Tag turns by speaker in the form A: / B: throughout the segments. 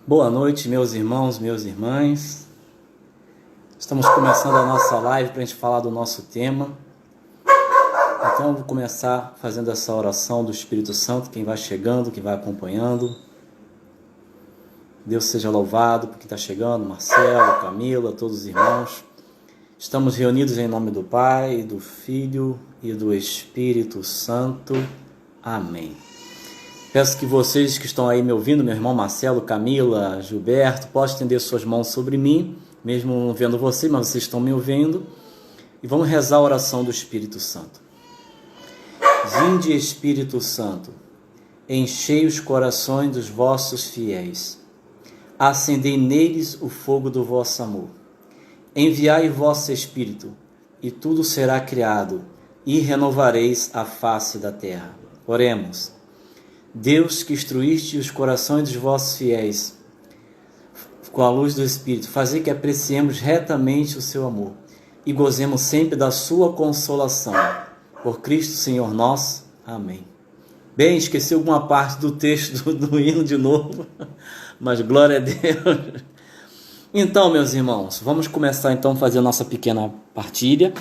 A: Boa noite, meus irmãos, minhas irmãs. Estamos começando a nossa live para a gente falar do nosso tema. Então eu vou começar fazendo essa oração do Espírito Santo, quem vai chegando, quem vai acompanhando. Deus seja louvado por quem está chegando, Marcelo, Camila, todos os irmãos. Estamos reunidos em nome do Pai, do Filho e do Espírito Santo. Amém. Peço que vocês que estão aí me ouvindo, meu irmão Marcelo, Camila, Gilberto, possam estender suas mãos sobre mim, mesmo não vendo vocês, mas vocês estão me ouvindo. E vamos rezar a oração do Espírito Santo. Vinde, Espírito Santo, enchei os corações dos vossos fiéis. Acendei neles o fogo do vosso amor. Enviai o vosso Espírito, e tudo será criado, e renovareis a face da terra. Oremos. Deus, que instruíste os corações dos vossos fiéis com a luz do Espírito, fazei que apreciemos retamente o seu amor e gozemos sempre da sua consolação. Por Cristo Senhor nosso. Amém. Bem, esqueci alguma parte do texto do hino de novo, mas glória a Deus. Então, meus irmãos, vamos começar então a fazer a nossa pequena partilha.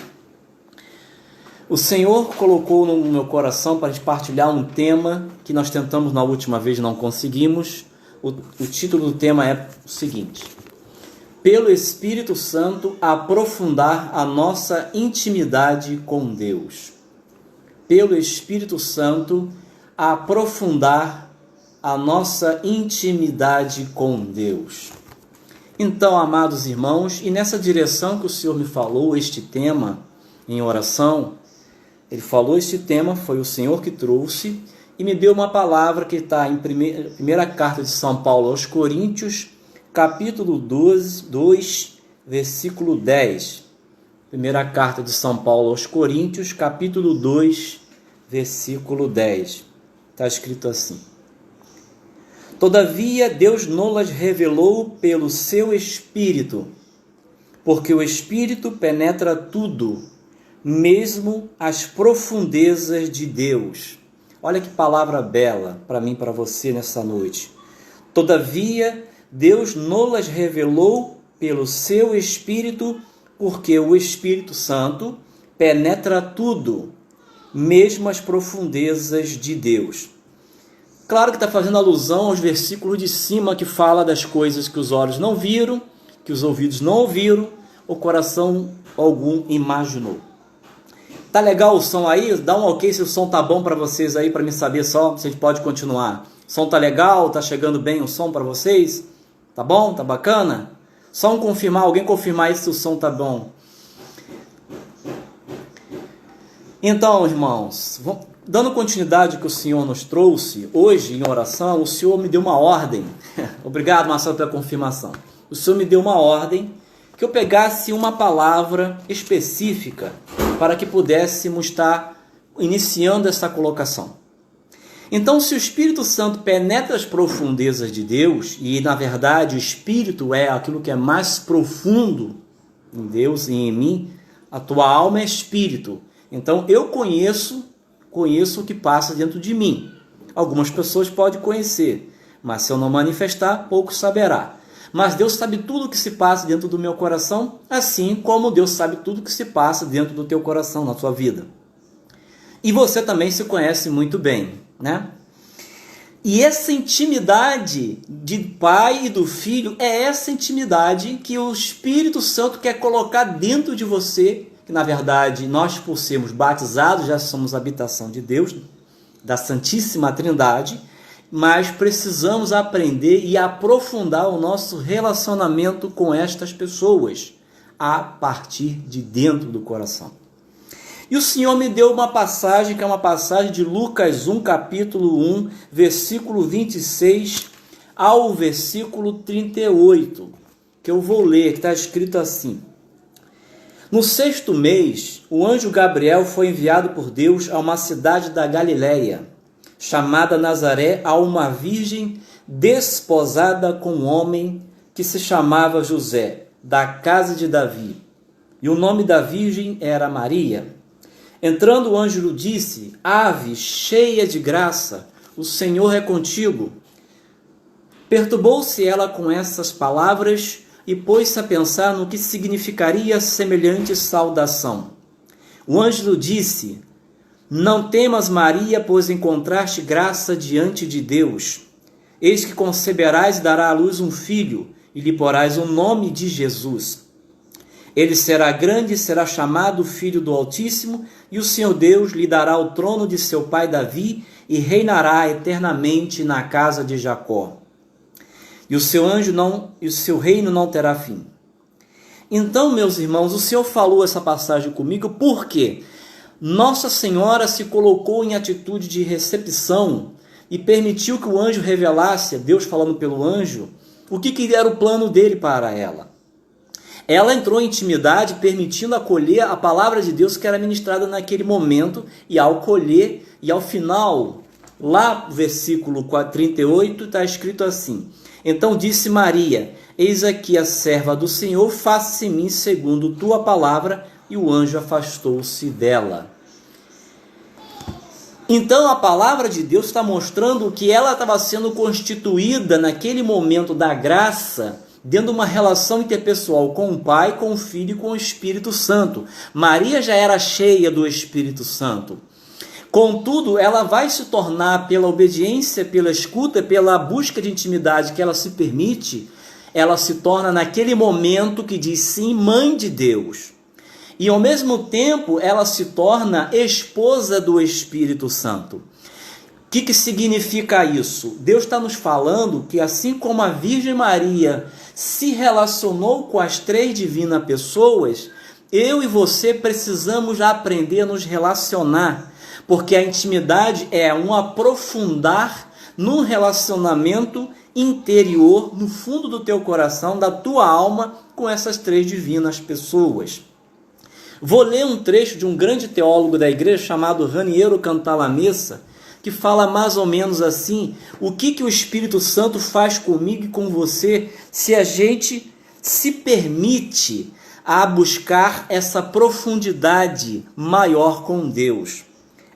A: O Senhor colocou no meu coração para a gente partilhar um tema que nós tentamos na última vez e não conseguimos. O título do tema é o seguinte: pelo Espírito Santo aprofundar a nossa intimidade com Deus. Pelo Espírito Santo aprofundar a nossa intimidade com Deus. Então, amados irmãos, e nessa direção que o Senhor me falou, este tema em oração, Ele falou este tema, foi o Senhor que trouxe, e me deu uma palavra que está em primeira carta de São Paulo aos Coríntios, capítulo 2, versículo 10. Primeira carta de São Paulo aos Coríntios, capítulo 2, versículo 10. Está escrito assim: Todavia Deus nos revelou pelo seu Espírito, porque o Espírito penetra tudo, mesmo as profundezas de Deus. Olha que palavra bela para mim e para você nessa noite. Todavia, Deus nos revelou pelo seu Espírito, porque o Espírito Santo penetra tudo, mesmo as profundezas de Deus. Claro que está fazendo alusão aos versículos de cima que fala das coisas que os olhos não viram, que os ouvidos não ouviram, o coração algum imaginou. Tá legal o som aí? Dá um ok se o som tá bom para vocês aí, para me saber só se a gente pode continuar. O som tá legal? Tá chegando bem o som para vocês? Tá bom? Tá bacana? Só alguém confirmar aí se o som tá bom. Então, irmãos, dando continuidade que o Senhor nos trouxe, hoje em oração, o Senhor me deu uma ordem. Obrigado, Marcelo, pela confirmação. O Senhor me deu uma ordem que eu pegasse uma palavra específica para que pudéssemos estar iniciando essa colocação. Então, se o Espírito Santo penetra as profundezas de Deus, e na verdade o Espírito é aquilo que é mais profundo em Deus e em mim, a tua alma é Espírito. Então, eu conheço o que passa dentro de mim. Algumas pessoas podem conhecer, mas se eu não manifestar, pouco saberá. Mas Deus sabe tudo o que se passa dentro do meu coração, assim como Deus sabe tudo o que se passa dentro do teu coração, na tua vida. E você também se conhece muito bem, né? E essa intimidade de Pai e do Filho é essa intimidade que o Espírito Santo quer colocar dentro de você, que na verdade nós, por sermos batizados, já somos habitação de Deus, da Santíssima Trindade, mas precisamos aprender e aprofundar o nosso relacionamento com estas pessoas a partir de dentro do coração. E o Senhor me deu uma passagem, que é uma passagem de Lucas 1, capítulo 1, versículo 26 ao versículo 38, que eu vou ler, que está escrito assim: No 6º mês, o anjo Gabriel foi enviado por Deus a uma cidade da Galileia, chamada Nazaré, a uma virgem desposada com um homem que se chamava José, da casa de Davi. E o nome da virgem era Maria. Entrando o anjo lhe disse: Ave, cheia de graça, o Senhor é contigo. Perturbou-se ela com essas palavras e pôs-se a pensar no que significaria semelhante saudação. O anjo disse: Não temas, Maria, pois encontraste graça diante de Deus. Eis que conceberás e dará à luz um filho, e lhe porás o nome de Jesus. Ele será grande e será chamado Filho do Altíssimo, e o Senhor Deus lhe dará o trono de seu pai Davi, e reinará eternamente na casa de Jacó. E o seu reino não terá fim. Então, meus irmãos, o Senhor falou essa passagem comigo porque Nossa Senhora se colocou em atitude de recepção e permitiu que o anjo revelasse, Deus falando pelo anjo, o que era o plano dele para ela. Ela entrou em intimidade, permitindo acolher a palavra de Deus que era ministrada naquele momento, e ao colher, e ao final, lá no versículo 38, está escrito assim: Então disse Maria: Eis aqui a serva do Senhor, faça-se em mim segundo tua palavra. E o anjo afastou-se dela. Então a palavra de Deus está mostrando que ela estava sendo constituída naquele momento da graça, dentro de uma relação interpessoal com o Pai, com o Filho e com o Espírito Santo. Maria já era cheia do Espírito Santo. Contudo, ela vai se tornar, pela obediência, pela escuta, pela busca de intimidade que ela se permite, ela se torna naquele momento que diz sim, mãe de Deus. E ao mesmo tempo ela se torna esposa do Espírito Santo. O que significa isso? Deus está nos falando que assim como a Virgem Maria se relacionou com as três divinas pessoas, eu e você precisamos aprender a nos relacionar, porque a intimidade é um aprofundar num relacionamento interior, no fundo do teu coração, da tua alma, com essas três divinas pessoas. Vou ler um trecho de um grande teólogo da igreja chamado Raniero Cantalamessa, que fala mais ou menos assim: o que o Espírito Santo faz comigo e com você se a gente se permite a buscar essa profundidade maior com Deus.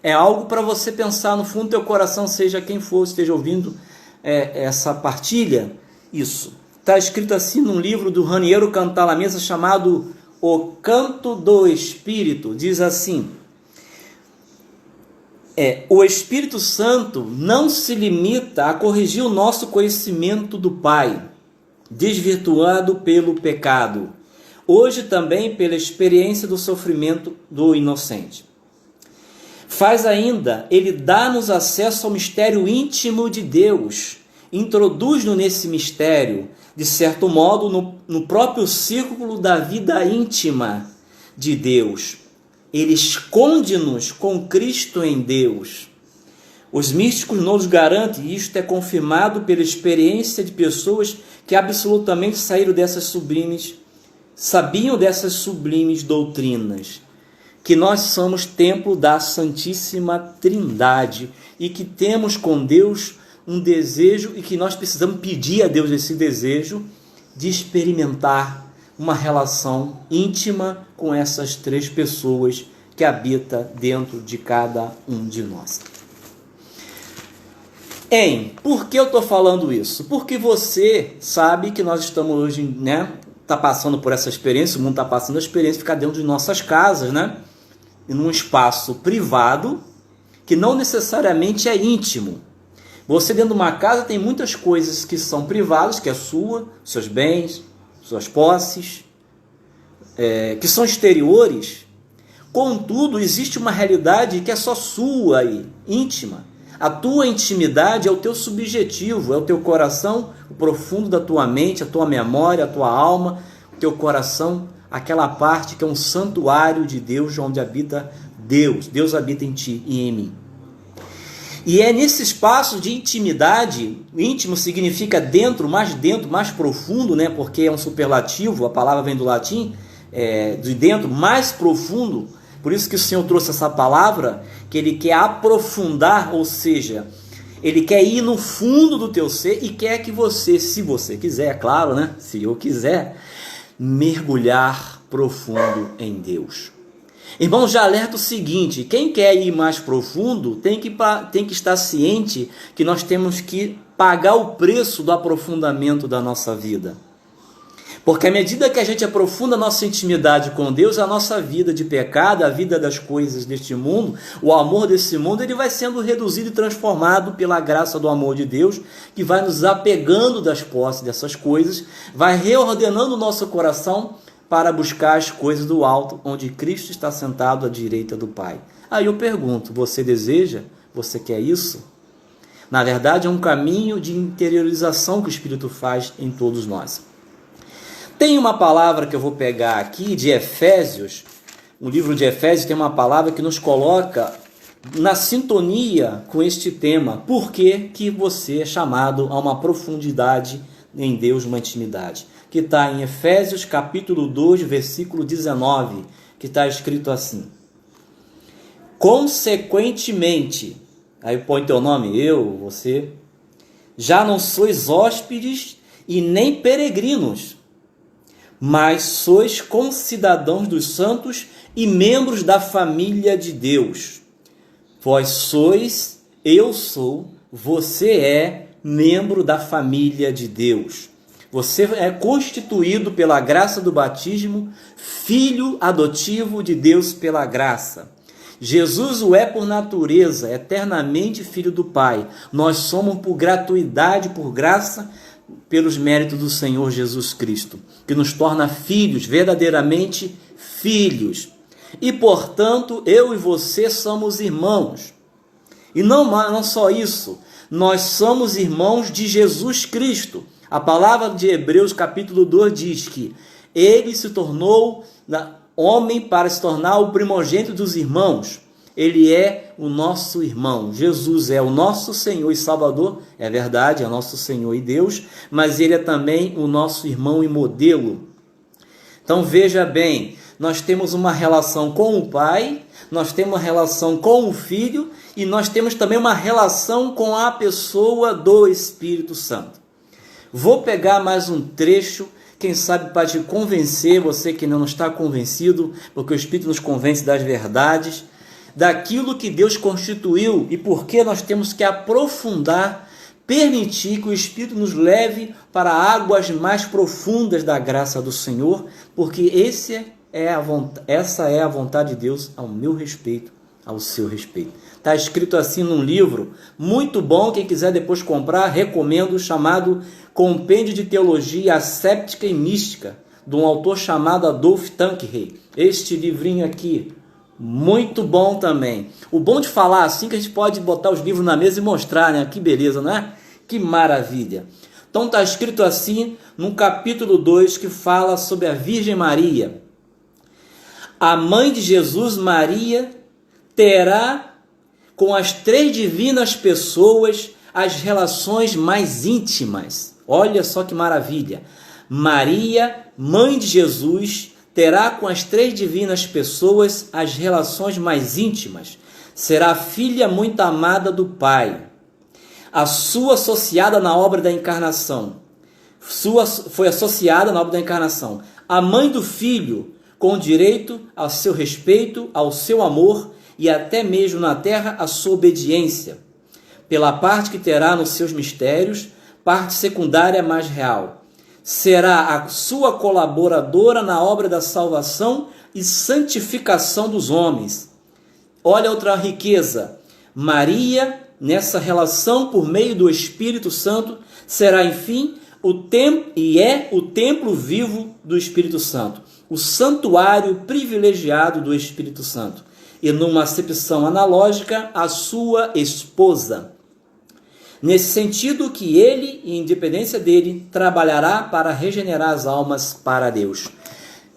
A: É algo para você pensar no fundo do teu coração, seja quem for, esteja ouvindo essa partilha. Isso está escrito assim num livro do Raniero Cantalamessa chamado O Canto do Espírito. Diz assim: o Espírito Santo não se limita a corrigir o nosso conhecimento do Pai, desvirtuado pelo pecado, hoje também pela experiência do sofrimento do inocente. Faz ainda, ele dá-nos acesso ao mistério íntimo de Deus, introduz-nos nesse mistério, de certo modo, no próprio círculo da vida íntima de Deus. Ele esconde-nos com Cristo em Deus. Os místicos nos garantem, e isto é confirmado pela experiência de pessoas que absolutamente sabiam dessas sublimes doutrinas, que nós somos templo da Santíssima Trindade e que temos com Deus um desejo e que nós precisamos pedir a Deus esse desejo de experimentar uma relação íntima com essas três pessoas que habitam dentro de cada um de nós. Por que eu estou falando isso? Porque você sabe que nós estamos hoje, está passando por essa experiência, o mundo está passando a experiência de ficar dentro de nossas casas, em um espaço privado que não necessariamente é íntimo. Você dentro de uma casa tem muitas coisas que são privadas, que é sua, seus bens, suas posses, que são exteriores. Contudo, existe uma realidade que é só sua e íntima. A tua intimidade é o teu subjetivo, é o teu coração, o profundo da tua mente, a tua memória, a tua alma, o teu coração, aquela parte que é um santuário de Deus, onde habita Deus. Deus habita em ti e em mim. E é nesse espaço de intimidade, íntimo significa dentro, mais profundo, porque é um superlativo, a palavra vem do latim, de dentro, mais profundo. Por isso que o Senhor trouxe essa palavra, que Ele quer aprofundar, ou seja, Ele quer ir no fundo do teu ser e quer que você, se você quiser, é claro, se eu quiser, mergulhar profundo em Deus. Irmão, já alerta o seguinte: quem quer ir mais profundo tem que estar ciente que nós temos que pagar o preço do aprofundamento da nossa vida. Porque à medida que a gente aprofunda a nossa intimidade com Deus, a nossa vida de pecado, a vida das coisas deste mundo, o amor desse mundo, ele vai sendo reduzido e transformado pela graça do amor de Deus, que vai nos apegando das posses dessas coisas, vai reordenando o nosso coração para buscar as coisas do alto, onde Cristo está sentado à direita do Pai. Aí eu pergunto, você deseja? Você quer isso? Na verdade, é um caminho de interiorização que o Espírito faz em todos nós. Tem uma palavra que eu vou pegar aqui de Efésios, o livro de Efésios tem uma palavra que nos coloca na sintonia com este tema. Por que você é chamado a uma profundidade em Deus, uma intimidade? Que está em Efésios capítulo 2, versículo 19, que está escrito assim: consequentemente, aí põe teu nome, eu, você, já não sois hóspedes e nem peregrinos, mas sois concidadãos dos santos e membros da família de Deus. Vós sois, eu sou, você é membro da família de Deus. Você é constituído pela graça do batismo, filho adotivo de Deus pela graça. Jesus o é por natureza, eternamente filho do Pai. Nós somos por gratuidade, por graça, pelos méritos do Senhor Jesus Cristo, que nos torna filhos, verdadeiramente filhos. E, portanto, eu e você somos irmãos. E não só isso, nós somos irmãos de Jesus Cristo. A palavra de Hebreus capítulo 2 diz que ele se tornou homem para se tornar o primogênito dos irmãos. Ele é o nosso irmão. Jesus é o nosso Senhor e Salvador, é verdade, é o nosso Senhor e Deus, mas ele é também o nosso irmão e modelo. Então veja bem, nós temos uma relação com o Pai, nós temos uma relação com o Filho e nós temos também uma relação com a pessoa do Espírito Santo. Vou pegar mais um trecho, quem sabe para te convencer, você que não está convencido, porque o Espírito nos convence das verdades, daquilo que Deus constituiu e por que nós temos que aprofundar, permitir que o Espírito nos leve para águas mais profundas da graça do Senhor, porque essa é a vontade de Deus ao meu respeito, ao seu respeito. Está escrito assim num livro muito bom, quem quiser depois comprar, recomendo, chamado Compêndio de Teologia Asséptica e Mística, de um autor chamado Adolf Tanqueray. Este livrinho aqui, muito bom também. O bom de falar assim que a gente pode botar os livros na mesa e mostrar, né? Que beleza, não é? Que maravilha. Então está escrito assim no capítulo 2 que fala sobre a Virgem Maria. A mãe de Jesus, Maria, terá com as três divinas pessoas as relações mais íntimas. Olha só que maravilha. Maria, mãe de Jesus, terá com as três divinas pessoas as relações mais íntimas. Será filha muito amada do Pai. A sua associada na obra da encarnação. Foi associada na obra da encarnação. A mãe do Filho, com direito ao seu respeito, ao seu amor e até mesmo na terra a sua obediência, pela parte que terá nos seus mistérios, parte secundária mais real. Será a sua colaboradora na obra da salvação e santificação dos homens. Olha outra riqueza. Maria, nessa relação por meio do Espírito Santo, será, enfim, o templo vivo do Espírito Santo, o santuário privilegiado do Espírito Santo, e numa acepção analógica, a sua esposa. Nesse sentido que ele, em independência dele, trabalhará para regenerar as almas para Deus.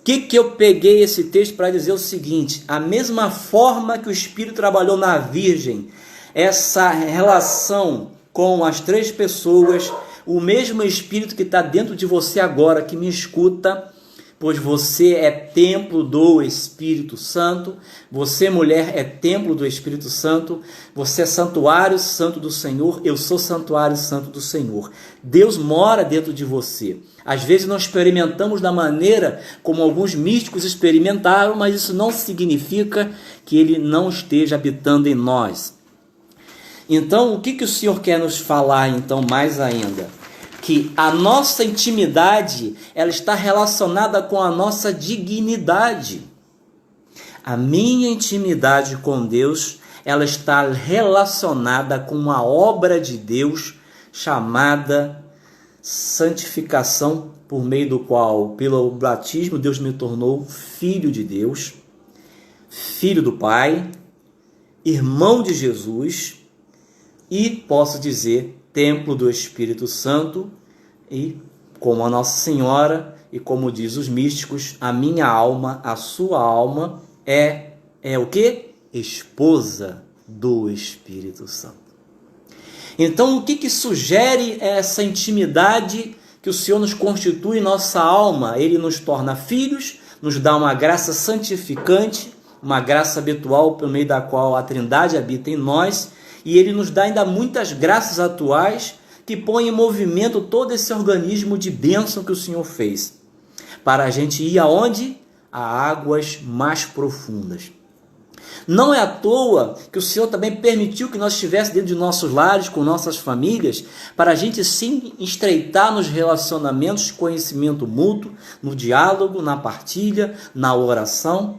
A: Que eu peguei esse texto para dizer o seguinte: a mesma forma que o Espírito trabalhou na Virgem, essa relação com as três pessoas, o mesmo Espírito que está dentro de você agora, que me escuta, pois você é templo do Espírito Santo. Você, mulher, é templo do Espírito Santo. Você é santuário santo do Senhor. Eu sou santuário santo do Senhor. Deus mora dentro de você. Às vezes nós experimentamos da maneira como alguns místicos experimentaram, mas isso não significa que Ele não esteja habitando em nós. Então, o que o Senhor quer nos falar, então, mais ainda? Que a nossa intimidade, ela está relacionada com a nossa dignidade. A minha intimidade com Deus, ela está relacionada com uma obra de Deus chamada santificação, por meio do qual, pelo batismo, Deus me tornou filho de Deus, filho do Pai, irmão de Jesus e, posso dizer, templo do Espírito Santo. E como a Nossa Senhora e como diz os místicos, a minha alma, a sua alma é o quê? Esposa do Espírito Santo. Então, o que sugere essa intimidade que o Senhor nos constitui em nossa alma? Ele nos torna filhos, nos dá uma graça santificante, uma graça habitual por meio da qual a Trindade habita em nós, e Ele nos dá ainda muitas graças atuais que põem em movimento todo esse organismo de bênção que o Senhor fez, para a gente ir aonde? A águas mais profundas. Não é à toa que o Senhor também permitiu que nós estivéssemos dentro de nossos lares, com nossas famílias, para a gente sim estreitar nos relacionamentos de conhecimento mútuo, no diálogo, na partilha, na oração.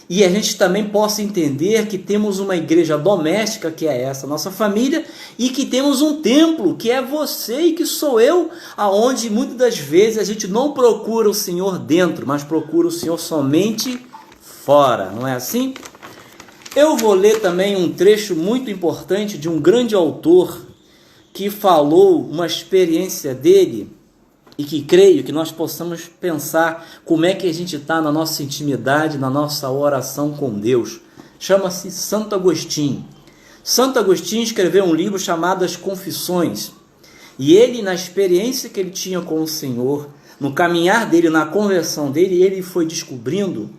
A: E a gente também possa entender que temos uma igreja doméstica, que é essa nossa família, e que temos um templo, que é você e que sou eu, aonde muitas das vezes a gente não procura o Senhor dentro, mas procura o Senhor somente fora, não é assim? Eu vou ler também um trecho muito importante de um grande autor que falou uma experiência dele, e que creio que nós possamos pensar como é que a gente está na nossa intimidade, na nossa oração com Deus. Chama-se Santo Agostinho. Santo Agostinho escreveu um livro chamado As Confissões. E ele, na experiência que ele tinha com o Senhor, no caminhar dele, na conversão dele, ele foi descobrindo.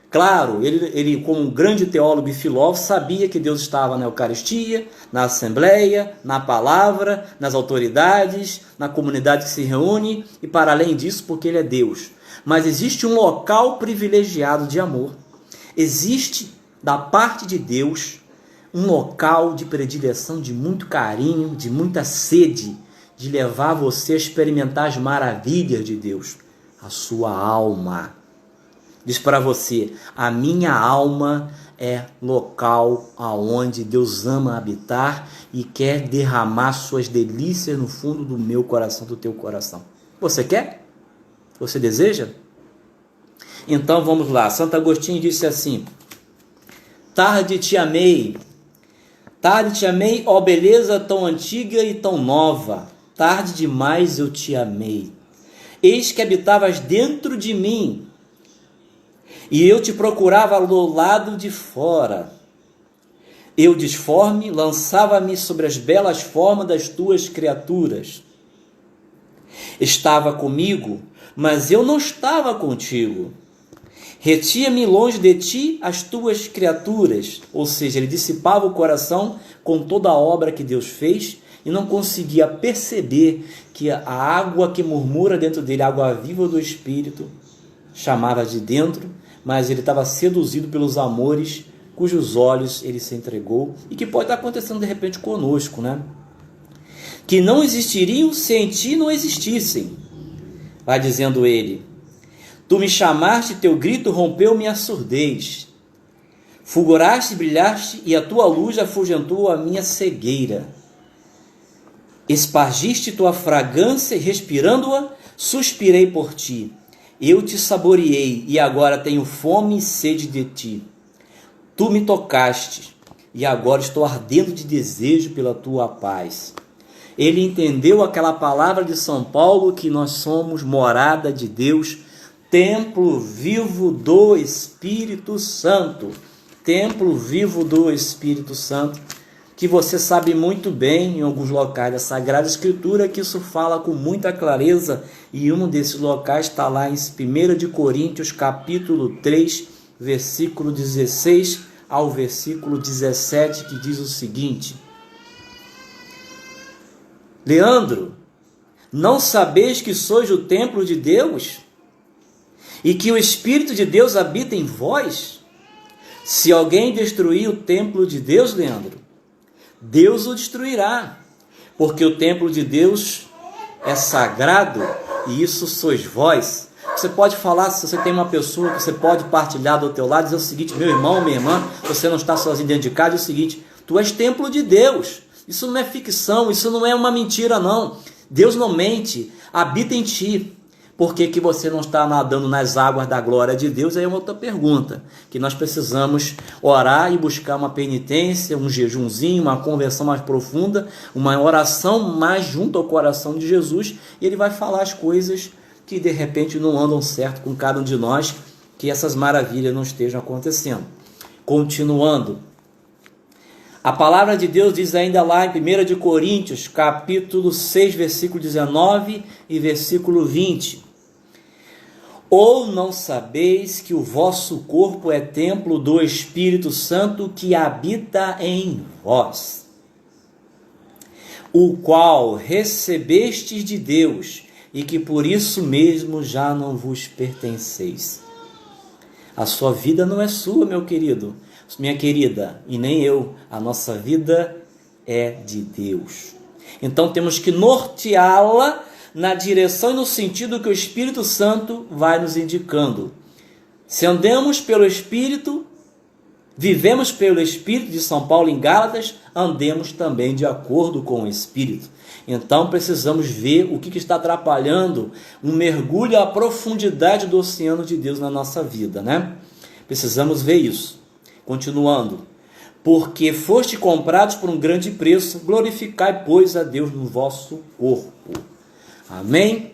A: Claro, ele como um grande teólogo e filósofo, sabia que Deus estava na Eucaristia, na Assembleia, na Palavra, nas autoridades, na comunidade que se reúne, e para além disso, porque Ele é Deus. Mas existe um local privilegiado de amor. Existe, da parte de Deus, um local de predileção, de muito carinho, de muita sede, de levar você a experimentar as maravilhas de Deus, a sua alma. Diz para você, a minha alma é local aonde Deus ama habitar e quer derramar suas delícias no fundo do meu coração, do teu coração. Você quer? Você deseja? Então vamos lá. Santo Agostinho disse assim: tarde te amei, ó beleza tão antiga e tão nova, tarde demais eu te amei. Eis que habitavas dentro de mim, e eu te procurava do lado de fora. Eu, disforme, lançava-me sobre as belas formas das tuas criaturas. Estava comigo, mas eu não estava contigo. Retia-me longe de ti as tuas criaturas. Ou seja, ele dissipava o coração com toda a obra que Deus fez e não conseguia perceber que a água que murmura dentro dele, a água viva do Espírito, chamava de dentro, mas ele estava seduzido pelos amores cujos olhos ele se entregou, e que pode estar acontecendo de repente conosco, né? Que não existiriam se em ti não existissem. Vai dizendo ele: tu me chamaste, teu grito rompeu minha surdez. Fulguraste, brilhaste, e a tua luz afugentou a minha cegueira. Espargiste tua fragrância, e respirando-a, suspirei por ti. Eu te saboreei, e agora tenho fome e sede de ti. Tu me tocaste, e agora estou ardendo de desejo pela tua paz. Ele entendeu aquela palavra de São Paulo, que nós somos morada de Deus, templo vivo do Espírito Santo. Templo vivo do Espírito Santo, que você sabe muito bem em alguns locais da Sagrada Escritura que isso fala com muita clareza, e um desses locais está lá em 1 de Coríntios, capítulo 3, versículo 16 ao versículo 17, que diz o seguinte: Leandro, não sabeis que sois o templo de Deus e que o Espírito de Deus habita em vós? Se alguém destruir o templo de Deus, Leandro, Deus o destruirá, porque o templo de Deus é sagrado e isso sois vós. Você pode falar, se você tem uma pessoa que você pode partilhar do teu lado, dizer o seguinte: meu irmão, minha irmã, você não está sozinho dentro de casa, é o seguinte: tu és templo de Deus. Isso não é ficção, isso não é uma mentira, não. Deus não mente, habita em ti. Por que você não está nadando nas águas da glória de Deus? Aí é uma outra pergunta, que nós precisamos orar e buscar uma penitência, um jejumzinho, uma conversão mais profunda, uma oração mais junto ao coração de Jesus, e Ele vai falar as coisas que de repente não andam certo com cada um de nós, que essas maravilhas não estejam acontecendo. Continuando, a palavra de Deus diz ainda lá em 1 de Coríntios, capítulo 6, versículo 19 e versículo 20. Ou não sabeis que o vosso corpo é templo do Espírito Santo que habita em vós, o qual recebestes de Deus, e que por isso mesmo já não vos pertenceis? A sua vida não é sua, meu querido, minha querida, e nem eu. A nossa vida é de Deus. Então temos que norteá-la na direção e no sentido que o Espírito Santo vai nos indicando. Se andemos pelo Espírito, vivemos pelo Espírito, de São Paulo em Gálatas, andemos também de acordo com o Espírito. Então precisamos ver o que está atrapalhando um mergulho à profundidade do oceano de Deus na nossa vida, né? Precisamos ver isso. Continuando, porque foste comprados por um grande preço, glorificai, pois, a Deus no vosso corpo. Amém?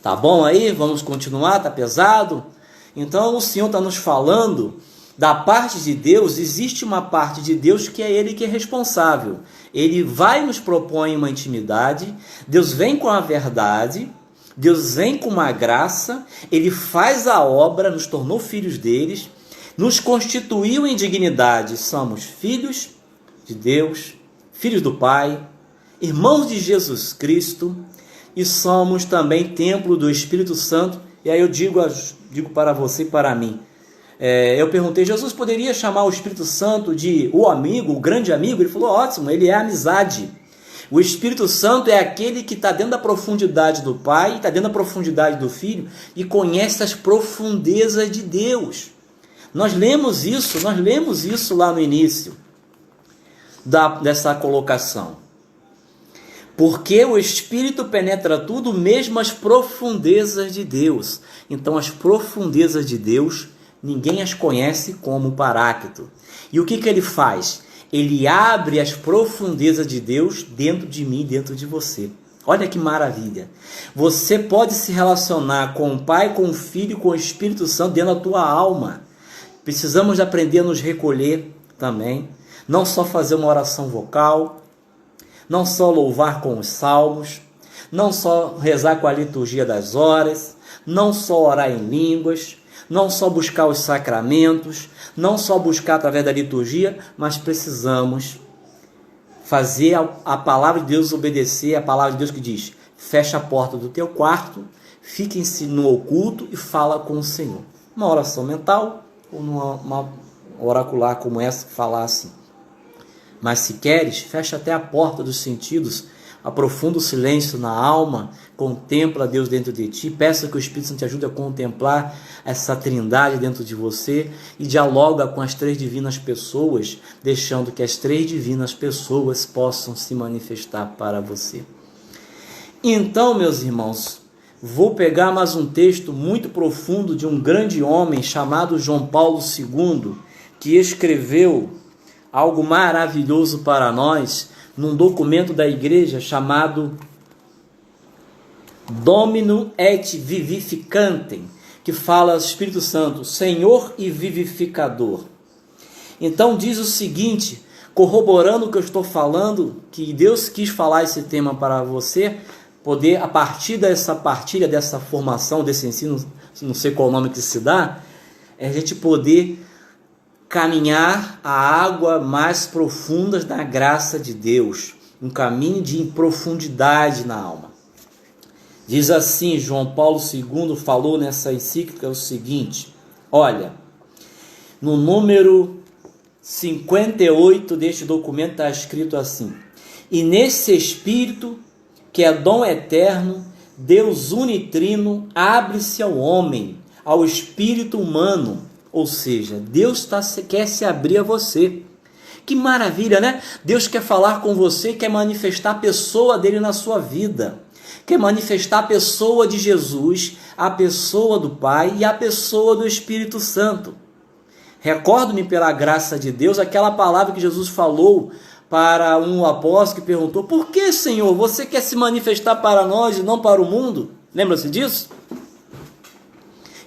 A: Tá bom aí? Vamos continuar? Tá pesado? Então o Senhor está nos falando da parte de Deus. Existe uma parte de Deus que é Ele que é responsável. Ele vai nos propor uma intimidade, Deus vem com a verdade, Deus vem com uma graça, Ele faz a obra, nos tornou filhos deles, nos constituiu em dignidade. Somos filhos de Deus, filhos do Pai, irmãos de Jesus Cristo, e somos também templo do Espírito Santo. E aí eu digo para você e para mim, eu perguntei: Jesus poderia chamar o Espírito Santo de o amigo, o grande amigo? Ele falou: ótimo, ele é a amizade. O Espírito Santo é aquele que está dentro da profundidade do Pai, está dentro da profundidade do Filho e conhece as profundezas de Deus. Nós lemos isso lá no início dessa colocação. Porque o Espírito penetra tudo, mesmo as profundezas de Deus. Então as profundezas de Deus, ninguém as conhece como Paráclito. E o que ele faz? Ele abre as profundezas de Deus dentro de mim, dentro de você. Olha que maravilha. Você pode se relacionar com o Pai, com o Filho, com o Espírito Santo dentro da tua alma. Precisamos aprender a nos recolher também. Não só fazer uma oração vocal, não só louvar com os salmos, não só rezar com a liturgia das horas, não só orar em línguas, não só buscar os sacramentos, não só buscar através da liturgia, mas precisamos fazer a palavra de Deus obedecer, a palavra de Deus que diz: fecha a porta do teu quarto, fique no oculto e fala com o Senhor. Uma oração mental ou uma oracular como essa que falar assim. Mas se queres, fecha até a porta dos sentidos, aprofunda o silêncio na alma, contempla Deus dentro de ti, peça que o Espírito Santo te ajude a contemplar essa trindade dentro de você e dialoga com as três divinas pessoas, deixando que as três divinas pessoas possam se manifestar para você. Então, meus irmãos, vou pegar mais um texto muito profundo de um grande homem chamado João Paulo II, que escreveu algo maravilhoso para nós num documento da igreja chamado Domino et Vivificantem, que fala Espírito Santo, Senhor e Vivificador. Então diz o seguinte: corroborando o que eu estou falando, que Deus quis falar esse tema para você, poder, a partir dessa partilha, dessa formação, desse ensino, não sei qual o nome que se dá, é a gente poder caminhar a água mais profundas da graça de Deus, um caminho de profundidade na alma. Diz assim, João Paulo II falou nessa encíclica o seguinte, olha, no número 58 deste documento está escrito assim, e nesse Espírito, que é dom eterno, Deus unitrino, abre-se ao homem, ao espírito humano, ou seja, Deus quer se abrir a você. Que maravilha, né? Deus quer falar com você, quer manifestar a pessoa dele na sua vida, quer manifestar a pessoa de Jesus, a pessoa do Pai e a pessoa do Espírito Santo. Recordo-me pela graça de Deus aquela palavra que Jesus falou para um apóstolo que perguntou, por que, Senhor, você quer se manifestar para nós e não para o mundo? Lembra-se disso?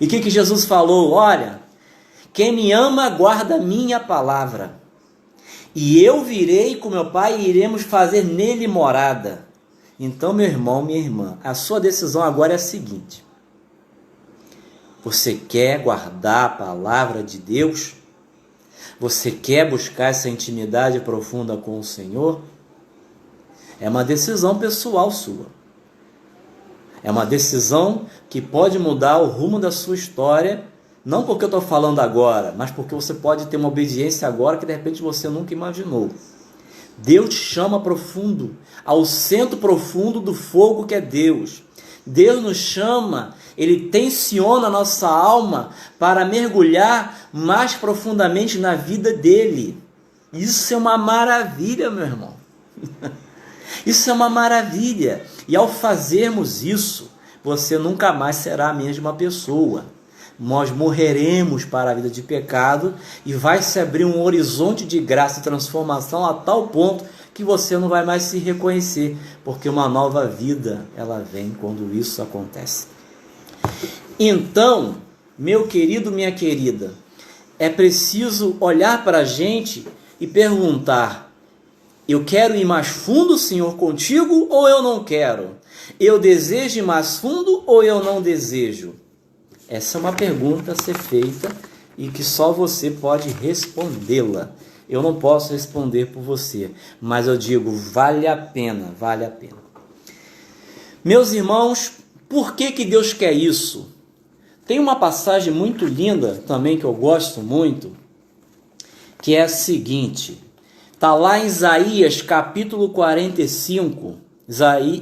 A: E o que Jesus falou? Olha, quem me ama guarda minha palavra, e eu virei com meu Pai e iremos fazer nele morada. Então, meu irmão, minha irmã, a sua decisão agora é a seguinte, você quer guardar a palavra de Deus? Você quer buscar essa intimidade profunda com o Senhor? É uma decisão pessoal sua. É uma decisão que pode mudar o rumo da sua história, não porque eu estou falando agora, mas porque você pode ter uma obediência agora que de repente você nunca imaginou. Deus te chama profundo, ao centro profundo do fogo que é Deus. Deus nos chama, Ele tensiona a nossa alma para mergulhar mais profundamente na vida dEle. Isso é uma maravilha, meu irmão. Isso é uma maravilha. E ao fazermos isso, você nunca mais será a mesma pessoa. Nós morreremos para a vida de pecado e vai se abrir um horizonte de graça e transformação a tal ponto que você não vai mais se reconhecer, porque uma nova vida, ela vem quando isso acontece. Então, meu querido, minha querida, é preciso olhar para a gente e perguntar, eu quero ir mais fundo, Senhor, contigo, ou eu não quero? Eu desejo ir mais fundo ou eu não desejo? Essa é uma pergunta a ser feita e que só você pode respondê-la. Eu não posso responder por você, mas eu digo, vale a pena, vale a pena. Meus irmãos, por que Deus quer isso? Tem uma passagem muito linda também que eu gosto muito, que é a seguinte, está lá em Isaías capítulo 45,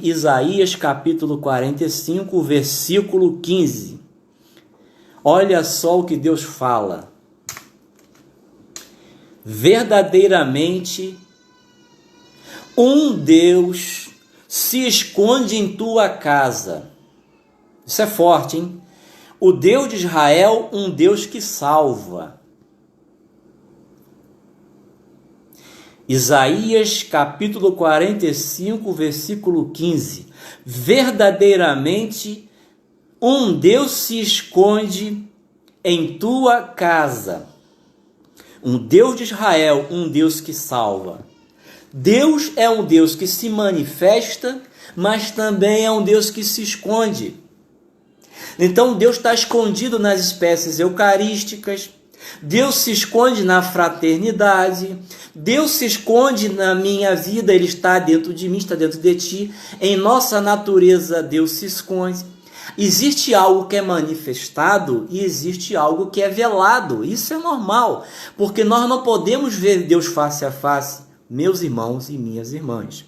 A: Isaías capítulo 45, versículo 15. Olha só o que Deus fala. Verdadeiramente, um Deus se esconde em tua casa. Isso é forte, hein? O Deus de Israel, um Deus que salva. Isaías capítulo 45, versículo 15. Verdadeiramente, um Deus se esconde em tua casa. Um Deus de Israel, um Deus que salva. Deus é um Deus que se manifesta, mas também é um Deus que se esconde. Então Deus está escondido nas espécies eucarísticas, Deus se esconde na fraternidade, Deus se esconde na minha vida, Ele está dentro de mim, está dentro de ti. Em nossa natureza Deus se esconde. Existe algo que é manifestado e existe algo que é velado. Isso é normal, porque nós não podemos ver Deus face a face, meus irmãos e minhas irmãs.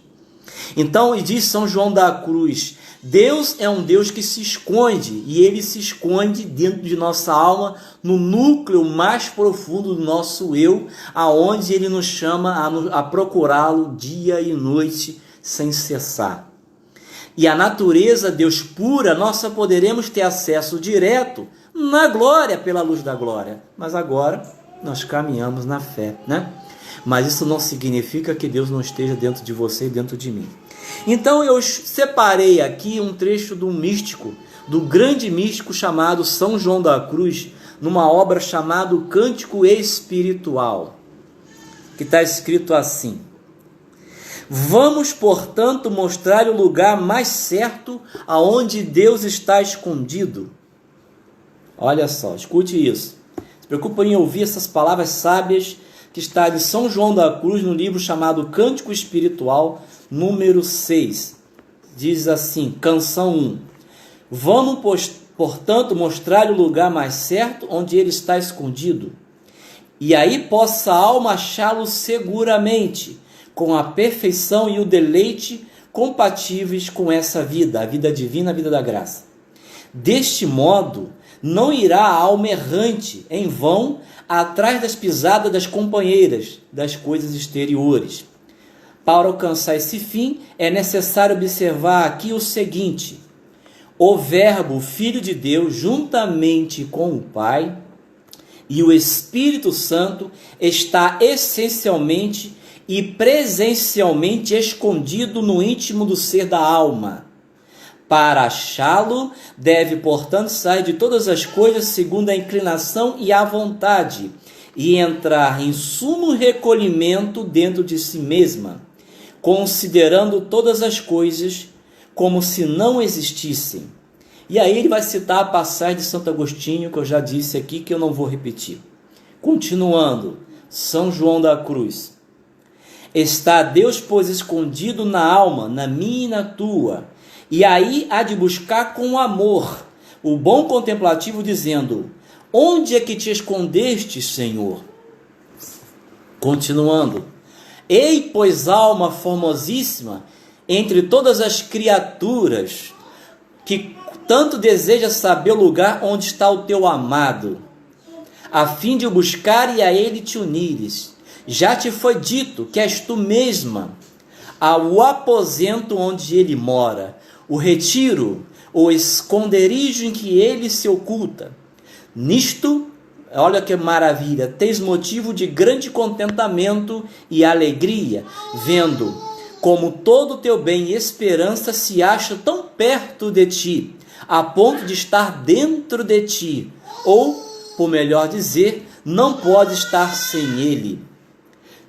A: Então, diz São João da Cruz, Deus é um Deus que se esconde, e Ele se esconde dentro de nossa alma, no núcleo mais profundo do nosso eu, aonde Ele nos chama a procurá-lo dia e noite, sem cessar. E a natureza, Deus pura, nós só poderemos ter acesso direto na glória, pela luz da glória. Mas agora nós caminhamos na fé, né? Mas isso não significa que Deus não esteja dentro de você e dentro de mim. Então eu separei aqui um trecho do místico, do grande místico chamado São João da Cruz, numa obra chamada Cântico Espiritual. que está escrito assim: vamos, portanto, mostrar o lugar mais certo aonde Deus está escondido. Olha só, escute isso. Se preocupe em ouvir essas palavras sábias que está de São João da Cruz no livro chamado Cântico Espiritual, número 6. Diz assim, canção 1. Vamos, portanto, mostrar o lugar mais certo onde ele está escondido, e aí possa a alma achá-lo seguramente, com a perfeição e o deleite compatíveis com essa vida, a vida divina, a vida da graça. Deste modo, não irá a alma errante em vão atrás das pisadas das companheiras das coisas exteriores. Para alcançar esse fim, é necessário observar aqui o seguinte: o Verbo, Filho de Deus, juntamente com o Pai e o Espírito Santo, está essencialmente e presencialmente escondido no íntimo do ser da alma. Para achá-lo, deve, portanto, sair de todas as coisas segundo a inclinação e a vontade, e entrar em sumo recolhimento dentro de si mesma, considerando todas as coisas como se não existissem. E aí ele vai citar a passagem de Santo Agostinho, que eu já disse aqui, que eu não vou repetir. Continuando, São João da Cruz. Está Deus, pois, escondido na alma, na minha e na tua, e aí há de buscar com amor o bom contemplativo, dizendo: onde é que te escondeste, Senhor? Continuando, ei, pois, alma formosíssima, entre todas as criaturas, que tanto deseja saber o lugar onde está o teu amado, a fim de o buscar e a ele te unires. Já te foi dito que és tu mesma ao aposento onde ele mora, o retiro, o esconderijo em que ele se oculta. Nisto, olha que maravilha, tens motivo de grande contentamento e alegria, vendo como todo o teu bem e esperança se acha tão perto de ti, a ponto de estar dentro de ti, ou, por melhor dizer, não pode estar sem ele.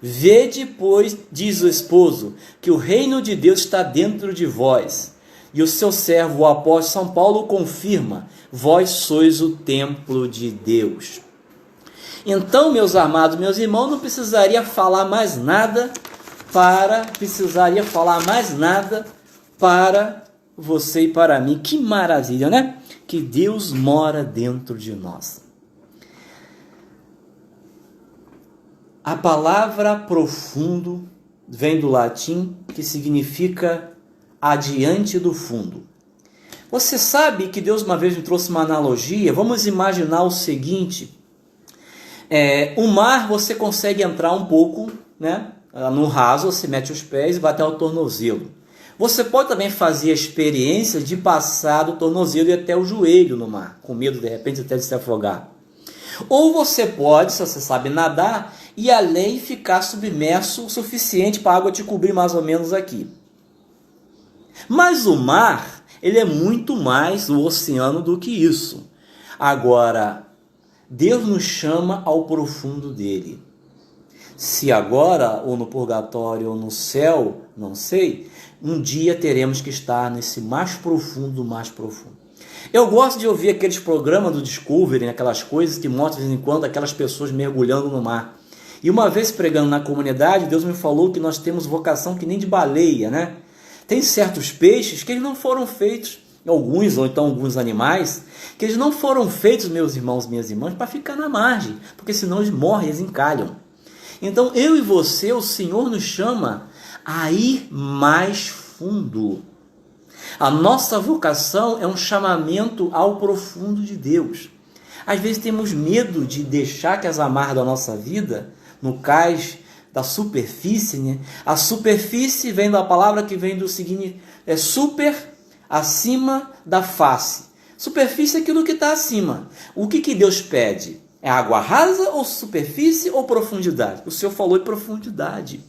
A: Vede, pois, diz o esposo, que o reino de Deus está dentro de vós. E o seu servo, o apóstolo São Paulo, confirma: vós sois o templo de Deus. Então, meus amados, meus irmãos, não precisaria falar mais nada para você e para mim. Que maravilha, né? Que Deus mora dentro de nós. A palavra profundo vem do latim, que significa adiante do fundo. Você sabe que Deus uma vez me trouxe uma analogia. Vamos imaginar o seguinte: o mar, você consegue entrar um pouco, né? No raso, você mete os pés e vai até o tornozelo. Você pode também fazer a experiência de passar do tornozelo e até o joelho no mar, com medo de repente até de se afogar. Ou você pode, se você sabe nadar, ir além e ficar submerso o suficiente para a água te cobrir mais ou menos aqui. Mas o mar, ele é muito mais o oceano do que isso. Agora, Deus nos chama ao profundo dele. Se agora, ou no purgatório, ou no céu, não sei, um dia teremos que estar nesse mais profundo do mais profundo. Eu gosto de ouvir aqueles programas do Discovery, aquelas coisas que mostram de vez em quando aquelas pessoas mergulhando no mar. E uma vez pregando na comunidade, Deus me falou que nós temos vocação que nem de baleia, né? Tem certos peixes que eles não foram feitos, alguns, ou então alguns animais, que eles não foram feitos, meus irmãos, minhas irmãs, para ficar na margem, porque senão eles morrem, eles encalham. Então, eu e você, o Senhor nos chama a ir mais fundo. A nossa vocação é um chamamento ao profundo de Deus. Às vezes temos medo de deixar que as amarras da nossa vida, no cais da superfície, né? A superfície vem da palavra que vem do seguinte, super, acima da face. Superfície é aquilo que está acima. O que Deus pede? É água rasa ou superfície ou profundidade? O Senhor falou em profundidade.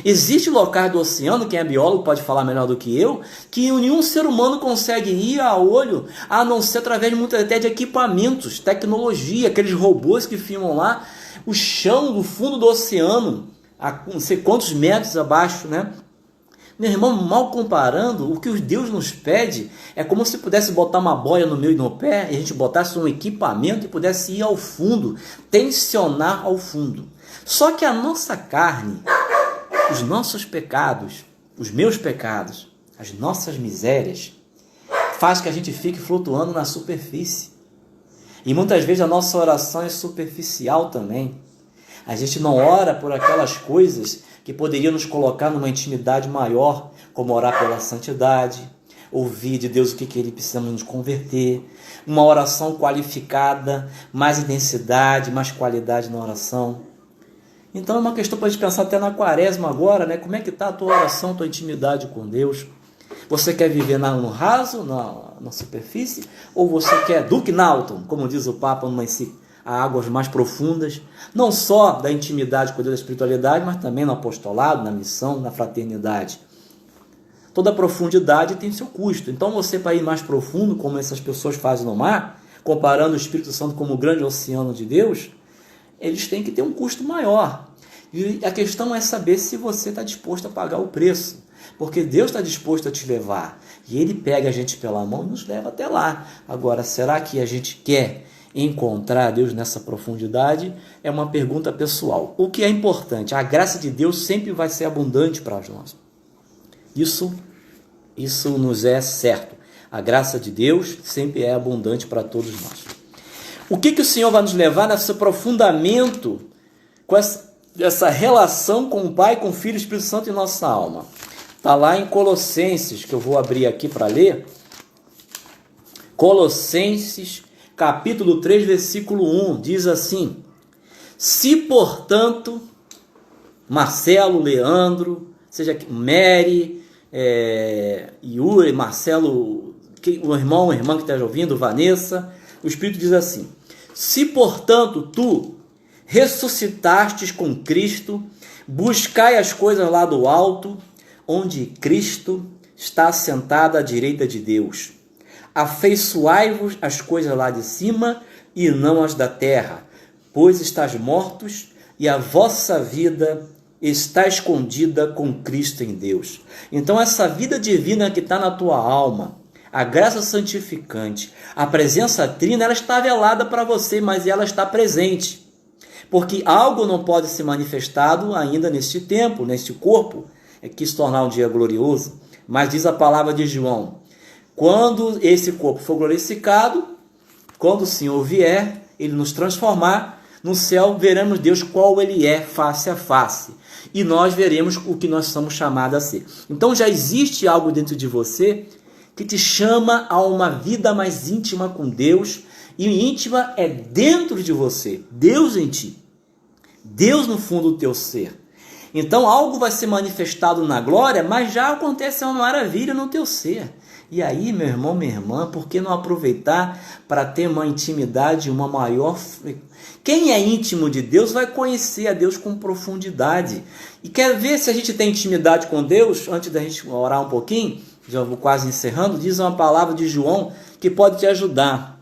A: Existe locais do oceano, quem é biólogo pode falar melhor do que eu, que nenhum ser humano consegue ir a olho, a não ser através de muitas até de equipamentos, tecnologia, aqueles robôs que filmam lá. o chão do fundo do oceano, a não sei quantos metros abaixo, né? Meu irmão, mal comparando, o que Deus nos pede é como se pudesse botar uma boia no meio do pé e a gente botasse um equipamento e pudesse ir ao fundo, tensionar ao fundo. Só que a nossa carne, os nossos pecados, os meus pecados, as nossas misérias, faz que a gente fique flutuando na superfície. E muitas vezes a nossa oração é superficial também. A gente não ora por aquelas coisas que poderiam nos colocar numa intimidade maior, como orar pela santidade, ouvir de Deus o que Ele precisamos nos converter, uma oração qualificada, mais intensidade, mais qualidade na oração. Então é uma questão para a gente pensar até na quaresma agora, né? Como é que está a tua oração, a tua intimidade com Deus? Você quer viver no raso, na superfície, ou você quer Duke Naughton, como diz o Papa, a águas mais profundas, não só da intimidade com Deus, da espiritualidade, mas também no apostolado, na missão, na fraternidade. Toda profundidade tem seu custo. Então você, para ir mais profundo, como essas pessoas fazem no mar, comparando o Espírito Santo como o grande oceano de Deus, eles têm que ter um custo maior. E a questão é saber se você está disposto a pagar o preço. Porque Deus está disposto a te levar. E Ele pega a gente pela mão e nos leva até lá. Agora, será que a gente quer encontrar Deus nessa profundidade? É uma pergunta pessoal. O que é importante? A graça de Deus sempre vai ser abundante para nós. Isso nos é certo. A graça de Deus sempre é abundante para todos nós. O que o Senhor vai nos levar nesse aprofundamento com essa relação com o Pai, com o Filho e o Espírito Santo em nossa alma? Está lá em Colossenses, que eu vou abrir aqui para ler. Colossenses, capítulo 3, versículo 1, diz assim: se, portanto, Marcelo, Leandro, seja Mary, Yuri, Marcelo, o irmão, a irmã que está ouvindo, Vanessa, o Espírito diz assim: se, portanto, tu ressuscitastes com Cristo, buscai as coisas lá do alto, onde Cristo está assentado à direita de Deus. Afeiçoai-vos as coisas lá de cima e não as da terra, pois estáis mortos e a vossa vida está escondida com Cristo em Deus. Então essa vida divina que está na tua alma, a graça santificante, a presença trina, ela está velada para você, mas ela está presente. Porque algo não pode ser manifestado ainda neste tempo, neste corpo, que se tornar um dia glorioso. Mas diz a palavra de João: quando esse corpo for glorificado, quando o Senhor vier, Ele nos transformar, no céu veremos Deus qual Ele é, face a face. E nós veremos o que nós somos chamados a ser. Então já existe algo dentro de você que te chama a uma vida mais íntima com Deus. E íntima é dentro de você, Deus em ti, Deus no fundo do teu ser. Então algo vai ser manifestado na glória, mas já acontece uma maravilha no teu ser. E aí, meu irmão, minha irmã, por que não aproveitar para ter uma intimidade, uma maior... Quem é íntimo de Deus vai conhecer a Deus com profundidade. E quer ver se a gente tem intimidade com Deus? Antes da gente orar um pouquinho, já vou quase encerrando, diz uma palavra de João que pode te ajudar.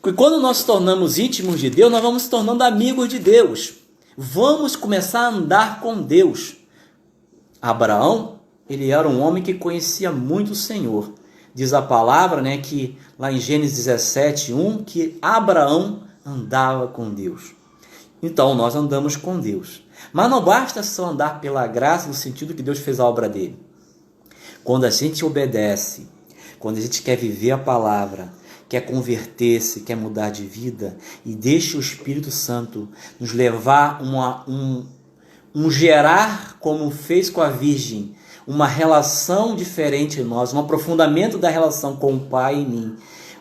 A: Porque quando nós nos tornamos íntimos de Deus, nós vamos se tornando amigos de Deus. Vamos começar a andar com Deus. Abraão, ele era um homem que conhecia muito o Senhor. Diz a palavra, né, que lá em Gênesis 17, 1, que Abraão andava com Deus. Então, nós andamos com Deus. Mas não basta só andar pela graça, no sentido que Deus fez a obra dele. Quando a gente obedece, quando a gente quer viver a palavra, quer converter-se, quer mudar de vida, e deixa o Espírito Santo nos levar um gerar, como fez com a Virgem, uma relação diferente em nós, um aprofundamento da relação com o Pai em mim,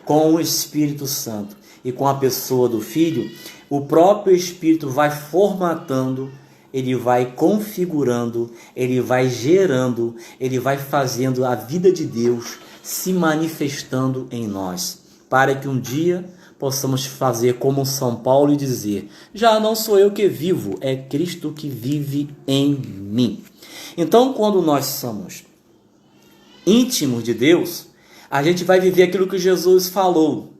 A: com o Espírito Santo e com a pessoa do Filho. O próprio Espírito vai formatando, ele vai configurando, ele vai gerando, ele vai fazendo a vida de Deus se manifestando em nós, para que um dia possamos fazer como São Paulo e dizer: já não sou eu que vivo, é Cristo que vive em mim. Então, quando nós somos íntimos de Deus, a gente vai viver aquilo que Jesus falou.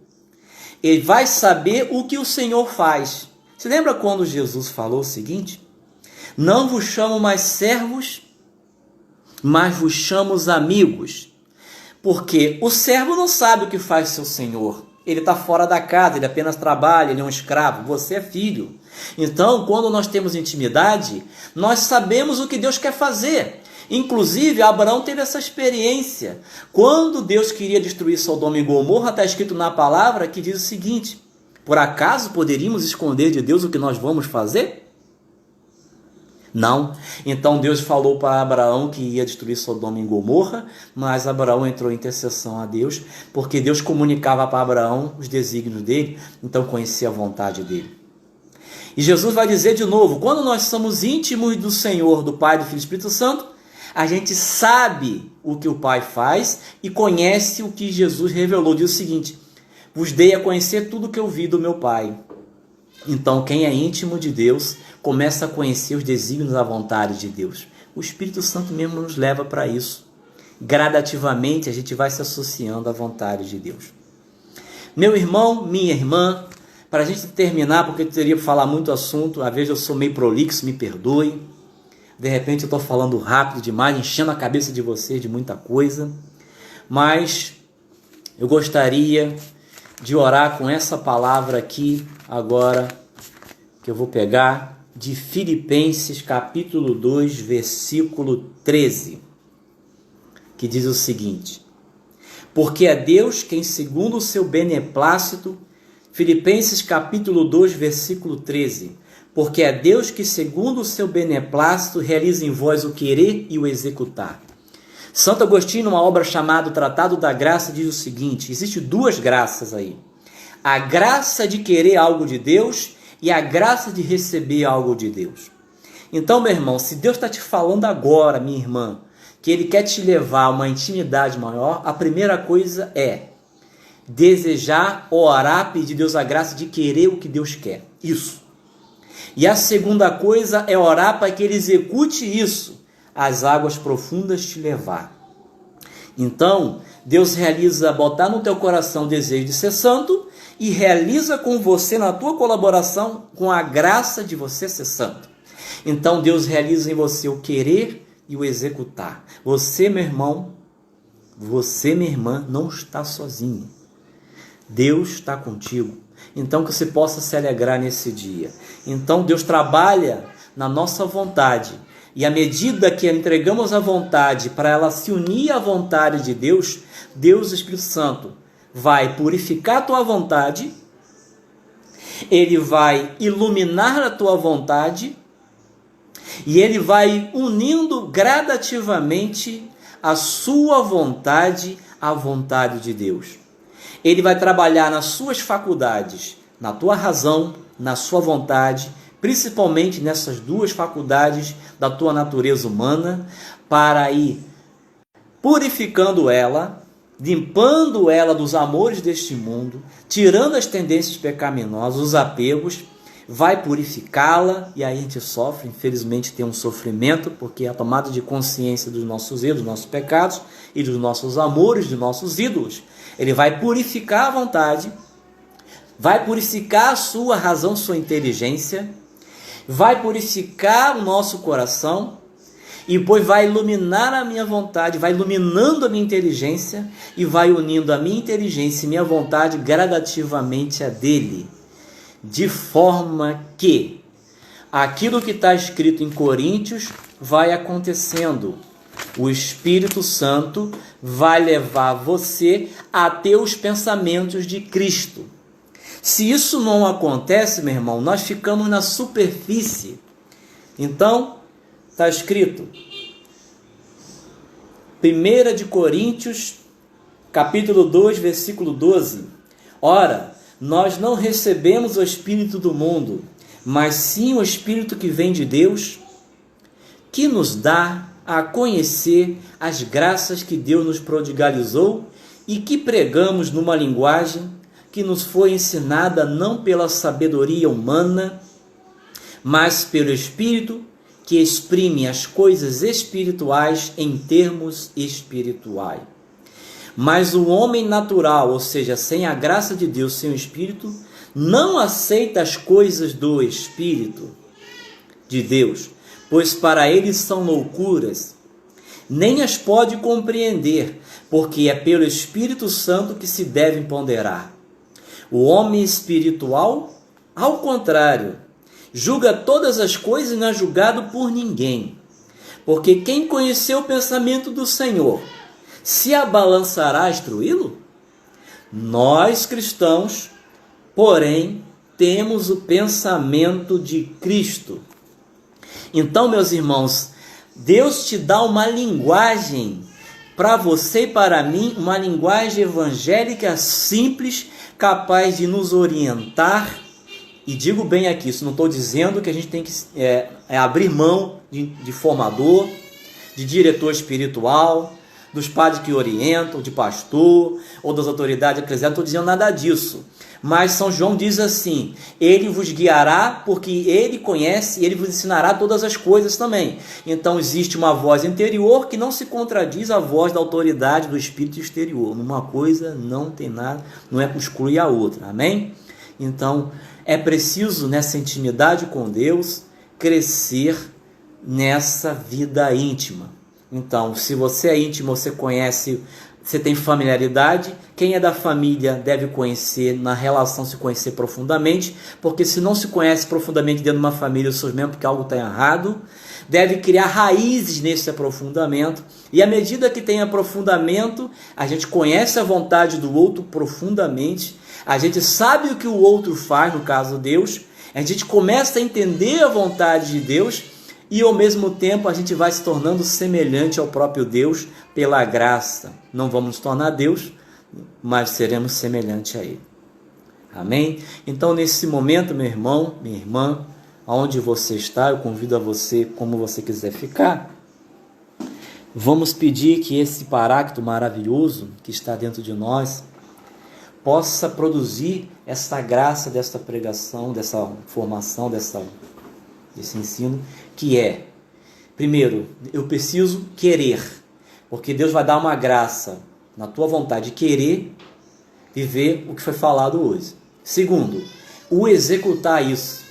A: Ele vai saber o que o Senhor faz. Você lembra quando Jesus falou o seguinte? Não vos chamo mais servos, mas vos chamo amigos. Porque o servo não sabe o que faz seu senhor. Ele está fora da casa, ele apenas trabalha, ele é um escravo. Você é filho. Então, quando nós temos intimidade, nós sabemos o que Deus quer fazer. Inclusive, Abraão teve essa experiência. Quando Deus queria destruir Sodoma e Gomorra, está escrito na palavra que diz o seguinte: por acaso poderíamos esconder de Deus o que nós vamos fazer? Não. Então Deus falou para Abraão que ia destruir Sodoma e Gomorra, mas Abraão entrou em intercessão a Deus, porque Deus comunicava para Abraão os desígnios dele, então conhecia a vontade dele. E Jesus vai dizer de novo, quando nós somos íntimos do Senhor, do Pai, do Filho e do Espírito Santo, a gente sabe o que o Pai faz e conhece o que Jesus revelou. Diz o seguinte: vos dei a conhecer tudo o que eu vi do meu Pai. Então, quem é íntimo de Deus começa a conhecer os desígnios da vontade de Deus. O Espírito Santo mesmo nos leva para isso. Gradativamente a gente vai se associando à vontade de Deus. Meu irmão, minha irmã, para a gente terminar, porque eu teria que falar muito assunto, às vezes eu sou meio prolixo, me perdoe. De repente eu estou falando rápido demais, enchendo a cabeça de vocês de muita coisa. Mas eu gostaria de orar com essa palavra aqui agora, que eu vou pegar de Filipenses capítulo 2, versículo 13, que diz o seguinte: porque é Deus quem, segundo o seu beneplácito, Filipenses capítulo 2, versículo 13, porque é Deus que, segundo o seu beneplácito, realiza em vós o querer e o executar. Santo Agostinho, numa obra chamada Tratado da Graça, diz o seguinte: existem duas graças aí. A graça de querer algo de Deus e a graça de receber algo de Deus. Então, meu irmão, se Deus está te falando agora, minha irmã, que Ele quer te levar a uma intimidade maior, a primeira coisa é desejar, orar, pedir a Deus a graça de querer o que Deus quer. Isso. E a segunda coisa é orar para que Ele execute isso, as águas profundas te levar. Então, Deus realiza, botar no teu coração o desejo de ser santo e realiza com você, na tua colaboração, com a graça de você ser santo. Então, Deus realiza em você o querer e o executar. Você, meu irmão, você, minha irmã, não está sozinho. Deus está contigo. Então, que você possa se alegrar nesse dia. Então, Deus trabalha na nossa vontade. E à medida que entregamos a vontade para ela se unir à vontade de Deus, Deus, o Espírito Santo, vai purificar a tua vontade, Ele vai iluminar a tua vontade e Ele vai unindo gradativamente a sua vontade à vontade de Deus. Ele vai trabalhar nas suas faculdades, na tua razão, na sua vontade, principalmente nessas duas faculdades da tua natureza humana, para ir purificando ela, limpando ela dos amores deste mundo, tirando as tendências pecaminosas, os apegos, vai purificá-la, e aí a gente sofre, infelizmente tem um sofrimento, porque é a tomada de consciência dos nossos erros, dos nossos pecados e dos nossos amores, dos nossos ídolos. Ele vai purificar a vontade, vai purificar a sua razão, sua inteligência, vai purificar o nosso coração, e depois vai iluminar a minha vontade, vai iluminando a minha inteligência, e vai unindo a minha inteligência e minha vontade gradativamente a dele, de forma que aquilo que está escrito em Coríntios vai acontecendo. O Espírito Santo vai levar você a ter os pensamentos de Cristo. Se isso não acontece, meu irmão, nós ficamos na superfície. Então, está escrito, 1 de Coríntios, capítulo 2, versículo 12. Ora, nós não recebemos o Espírito do mundo, mas sim o Espírito que vem de Deus, que nos dá a conhecer as graças que Deus nos prodigalizou e que pregamos numa linguagem que nos foi ensinada não pela sabedoria humana, mas pelo Espírito que exprime as coisas espirituais em termos espirituais. Mas o homem natural, ou seja, sem a graça de Deus, sem o Espírito, não aceita as coisas do Espírito de Deus, pois para ele são loucuras, nem as pode compreender, porque é pelo Espírito Santo que se devem ponderar. O homem espiritual, ao contrário, julga todas as coisas e não é julgado por ninguém. Porque quem conheceu o pensamento do Senhor, se abalançará a instruí-lo? Nós, cristãos, porém, temos o pensamento de Cristo. Então, meus irmãos, Deus te dá uma linguagem para você e para mim, uma linguagem evangélica simples, capaz de nos orientar. E digo bem aqui, isso não estou dizendo que a gente tem que abrir mão de formador, de diretor espiritual, dos padres que orientam, de pastor ou das autoridades eclesiásticas, não estou dizendo nada disso. Mas São João diz assim: ele vos guiará porque ele conhece e ele vos ensinará todas as coisas também. Então existe uma voz interior que não se contradiz à voz da autoridade do Espírito exterior. Uma coisa não tem nada, não é exclui a outra. Amém? Então é preciso nessa intimidade com Deus crescer nessa vida íntima. Então, se você é íntimo, você conhece, você tem familiaridade. Quem é da família deve conhecer, na relação se conhecer profundamente, porque se não se conhece profundamente dentro de uma família, os seus membros, porque algo está errado, deve criar raízes nesse aprofundamento, e à medida que tem aprofundamento, a gente conhece a vontade do outro profundamente, a gente sabe o que o outro faz, no caso Deus, a gente começa a entender a vontade de Deus, e ao mesmo tempo a gente vai se tornando semelhante ao próprio Deus pela graça. Não vamos nos tornar Deus, mas seremos semelhantes a Ele. Amém? Então nesse momento, meu irmão, minha irmã, aonde você está, eu convido a você, como você quiser ficar, vamos pedir que esse paráclito maravilhoso que está dentro de nós possa produzir essa graça desta pregação, dessa formação, desse ensino, que é, primeiro, eu preciso querer, porque Deus vai dar uma graça na tua vontade de querer viver o que foi falado hoje. Segundo, o executar isso.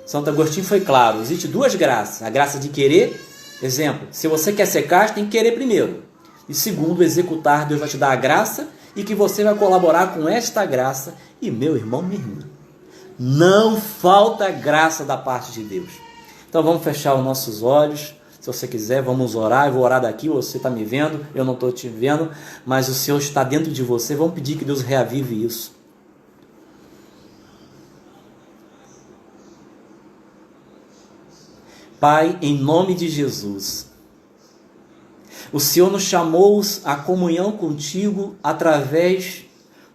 A: Santo Agostinho foi claro, existe duas graças, a graça de querer, exemplo, se você quer ser casto, tem que querer primeiro. E segundo, executar, Deus vai te dar a graça e que você vai colaborar com esta graça. E meu irmão, minha irmã, não falta graça da parte de Deus. Então vamos fechar os nossos olhos, se você quiser, vamos orar. Eu vou orar daqui, você está me vendo, eu não estou te vendo, mas o Senhor está dentro de você. Vamos pedir que Deus reavive isso. Pai, em nome de Jesus, o Senhor nos chamou à comunhão contigo através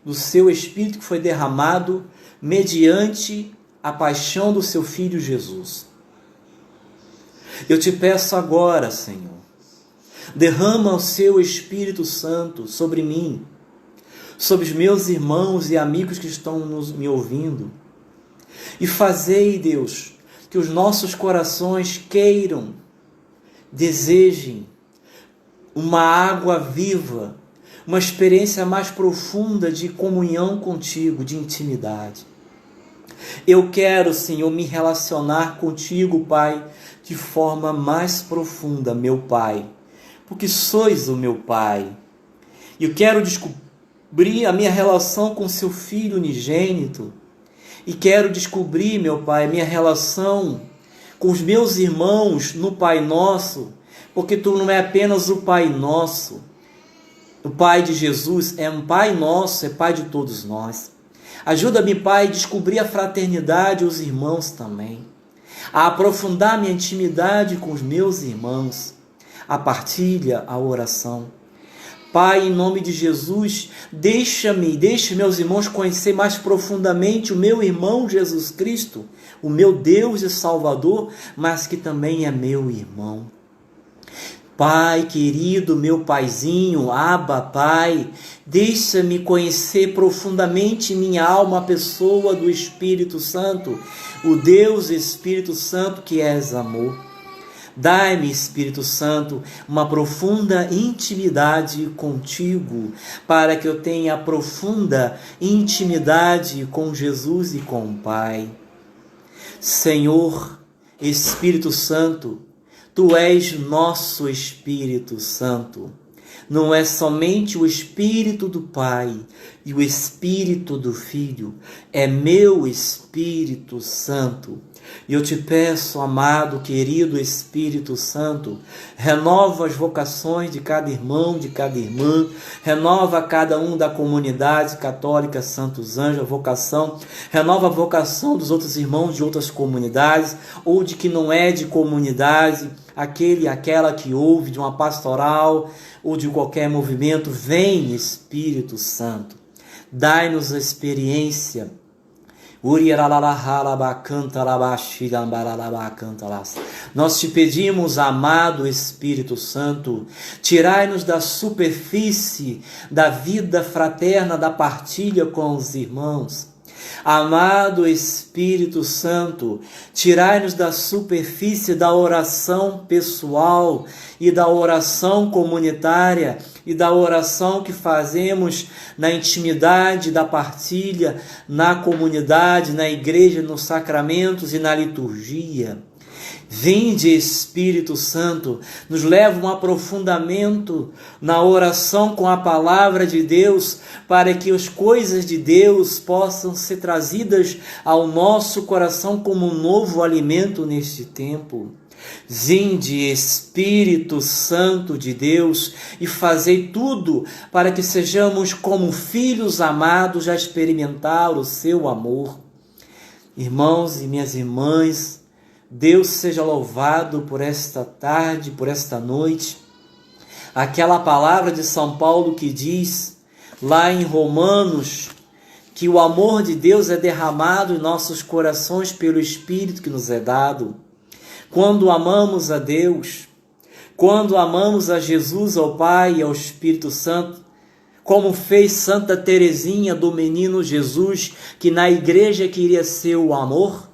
A: do seu Espírito que foi derramado mediante a paixão do seu Filho Jesus. Eu te peço agora, Senhor, derrama o seu Espírito Santo sobre mim, sobre os meus irmãos e amigos que estão me ouvindo, e fazei, Deus, que os nossos corações queiram, desejem uma água viva, uma experiência mais profunda de comunhão contigo, de intimidade. Eu quero, Senhor, me relacionar contigo, Pai, de forma mais profunda, meu Pai, porque sois o meu Pai. Eu quero descobrir a minha relação com seu Filho unigênito, e quero descobrir, meu Pai, a minha relação com os meus irmãos no Pai Nosso, porque Tu não é apenas o Pai Nosso. O Pai de Jesus é um Pai Nosso, é Pai de todos nós. Ajuda-me, Pai, a descobrir a fraternidade, os irmãos também, a aprofundar minha intimidade com os meus irmãos, a partilha, a oração. Pai, em nome de Jesus, deixe meus irmãos conhecer mais profundamente o meu irmão Jesus Cristo, o meu Deus e Salvador, mas que também é meu irmão. Pai querido, meu paizinho, Abba, Pai, deixa-me conhecer profundamente em minha alma a pessoa do Espírito Santo, o Deus Espírito Santo que és amor. Dai-me, Espírito Santo, uma profunda intimidade contigo, para que eu tenha profunda intimidade com Jesus e com o Pai. Senhor, Espírito Santo, Tu és nosso Espírito Santo. Não é somente o Espírito do Pai e o Espírito do Filho, é meu Espírito Santo. E eu te peço, amado, querido Espírito Santo, renova as vocações de cada irmão, de cada irmã, renova cada um da comunidade católica Santos Anjos, a vocação, renova a vocação dos outros irmãos de outras comunidades, ou de que não é de comunidade, aquele e aquela que ouve de uma pastoral, ou de qualquer movimento. Vem, Espírito Santo, dai-nos a experiência. Nós te pedimos, amado Espírito Santo, tirai-nos da superfície da vida fraterna, da partilha com os irmãos. Amado Espírito Santo, tirai-nos da superfície da oração pessoal e da oração comunitária e da oração que fazemos na intimidade da partilha, na comunidade, na igreja, nos sacramentos e na liturgia. Vinde, Espírito Santo, nos leva um aprofundamento na oração com a palavra de Deus, para que as coisas de Deus possam ser trazidas ao nosso coração como um novo alimento neste tempo. Vinde, Espírito Santo de Deus, e fazei tudo para que sejamos como filhos amados a experimentar o seu amor. Irmãos e minhas irmãs, Deus seja louvado por esta tarde, por esta noite. Aquela palavra de São Paulo que diz, lá em Romanos, que o amor de Deus é derramado em nossos corações pelo Espírito que nos é dado. Quando amamos a Deus, quando amamos a Jesus, ao Pai e ao Espírito Santo, como fez Santa Teresinha do Menino Jesus, que na igreja queria ser o amor,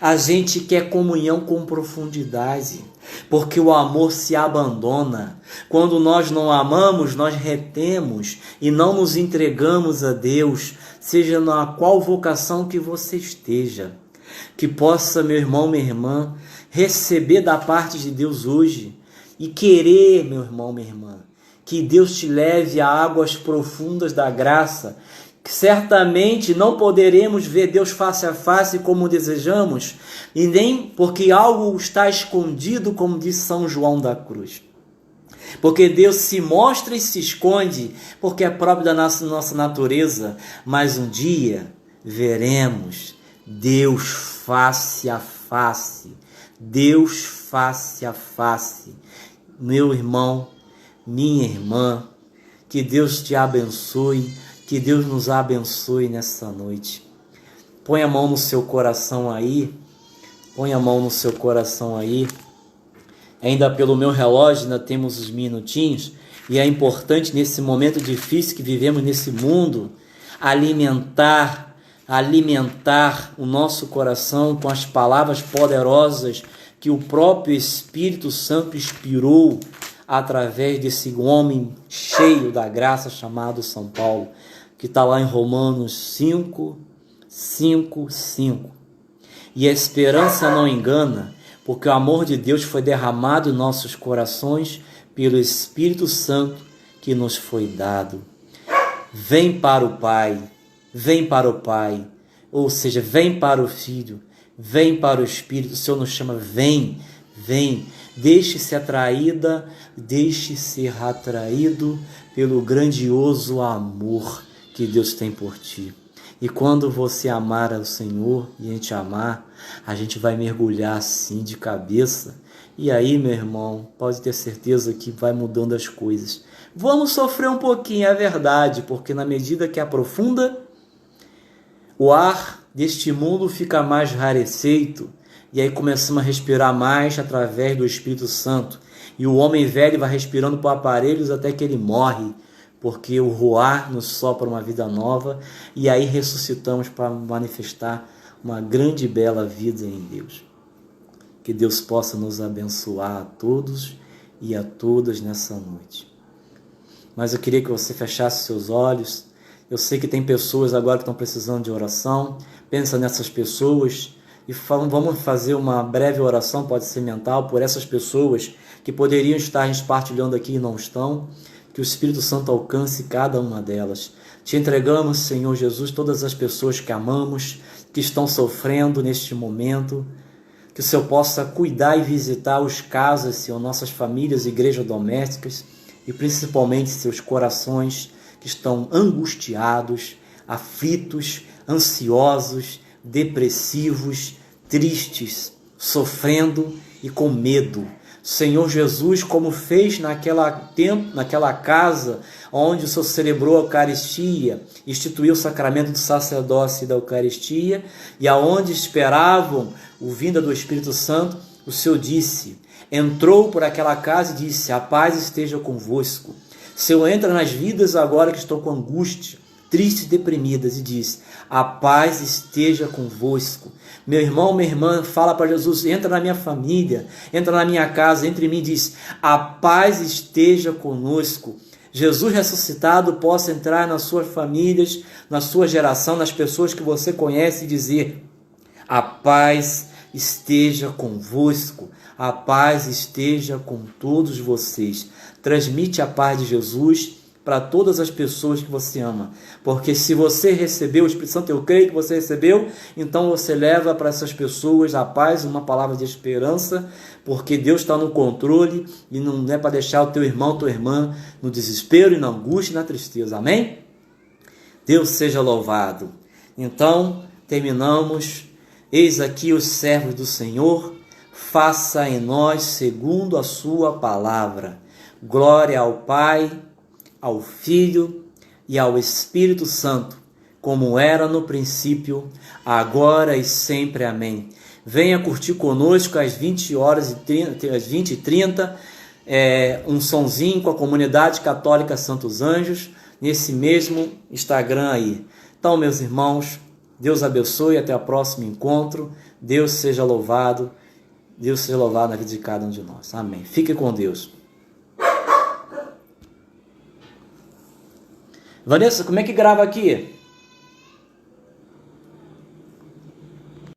A: a gente quer comunhão com profundidade, porque o amor se abandona. Quando nós não amamos, nós retemos e não nos entregamos a Deus, seja na qual vocação que você esteja. Que possa, meu irmão, minha irmã, receber da parte de Deus hoje e querer, meu irmão, minha irmã, que Deus te leve a águas profundas da graça, que certamente não poderemos ver Deus face a face como desejamos, e nem porque algo está escondido, como diz São João da Cruz. Porque Deus se mostra e se esconde, porque é próprio da nossa natureza, mas um dia veremos Deus face a face. Deus face a face. Meu irmão, minha irmã, que Deus te abençoe, que Deus nos abençoe nessa noite. Põe a mão no seu coração aí, põe a mão no seu coração aí. Ainda pelo meu relógio, ainda temos uns minutinhos, e é importante nesse momento difícil que vivemos nesse mundo, alimentar o nosso coração com as palavras poderosas que o próprio Espírito Santo inspirou através desse homem cheio da graça chamado São Paulo, que está lá em Romanos 5. E a esperança não engana, porque o amor de Deus foi derramado em nossos corações pelo Espírito Santo que nos foi dado. Vem para o Pai, ou seja, vem para o Filho, vem para o Espírito. O Senhor nos chama, vem, deixe-se atraída, deixe ser atraído pelo grandioso amor que Deus tem por ti. E quando você amar ao Senhor e a gente amar, a gente vai mergulhar assim de cabeça. E aí, meu irmão, pode ter certeza que vai mudando as coisas. Vamos sofrer um pouquinho, é verdade, porque na medida que aprofunda, o ar deste mundo fica mais rarefeito. E aí começamos a respirar mais através do Espírito Santo. E o homem velho vai respirando por aparelhos até que ele morre, porque o ruar nos sopra uma vida nova, e aí ressuscitamos para manifestar uma grande e bela vida em Deus. Que Deus possa nos abençoar a todos e a todas nessa noite. Mas eu queria que você fechasse seus olhos. Eu sei que tem pessoas agora que estão precisando de oração. Pensa nessas pessoas e vamos fazer uma breve oração, pode ser mental, por essas pessoas que poderiam estar partilhando aqui e não estão. Que o Espírito Santo alcance cada uma delas. Te entregamos, Senhor Jesus, todas as pessoas que amamos, que estão sofrendo neste momento. Que o Senhor possa cuidar e visitar os casos, Senhor, nossas famílias, igrejas domésticas e principalmente seus corações que estão angustiados, aflitos, ansiosos, depressivos, tristes, sofrendo e com medo. Senhor Jesus, como fez naquela casa onde o Senhor celebrou a Eucaristia, instituiu o sacramento do sacerdócio e da Eucaristia, e aonde esperavam o vinda do Espírito Santo, o Senhor entrou por aquela casa e disse: a paz esteja convosco. O Senhor entra nas vidas agora que estão com angústia, tristes e deprimidas, e diz: a paz esteja convosco. Meu irmão, minha irmã, fala para Jesus: entra na minha família, entra na minha casa, entre mim, diz: a paz esteja conosco. Jesus ressuscitado possa entrar nas suas famílias, na sua geração, nas pessoas que você conhece e dizer: a paz esteja convosco, a paz esteja com todos vocês. Transmite a paz de Jesus para todas as pessoas que você ama, porque se você recebeu o Espírito Santo, eu creio que você recebeu, então você leva para essas pessoas a paz, uma palavra de esperança, porque Deus está no controle e não é para deixar o teu irmão, tua irmã no desespero e na angústia e na tristeza, amém? Deus seja louvado. Então, terminamos. Eis aqui os servos do Senhor, faça em nós segundo a sua palavra. Glória ao Pai, ao Filho e ao Espírito Santo, como era no princípio, agora e sempre. Amém. Venha curtir conosco às 20h30, um sonzinho com a Comunidade Católica Santos Anjos, nesse mesmo Instagram aí. Então, meus irmãos, Deus abençoe, até o próximo encontro. Deus seja louvado na vida de cada um de nós. Amém. Fique com Deus. Vanessa, como é que grava aqui?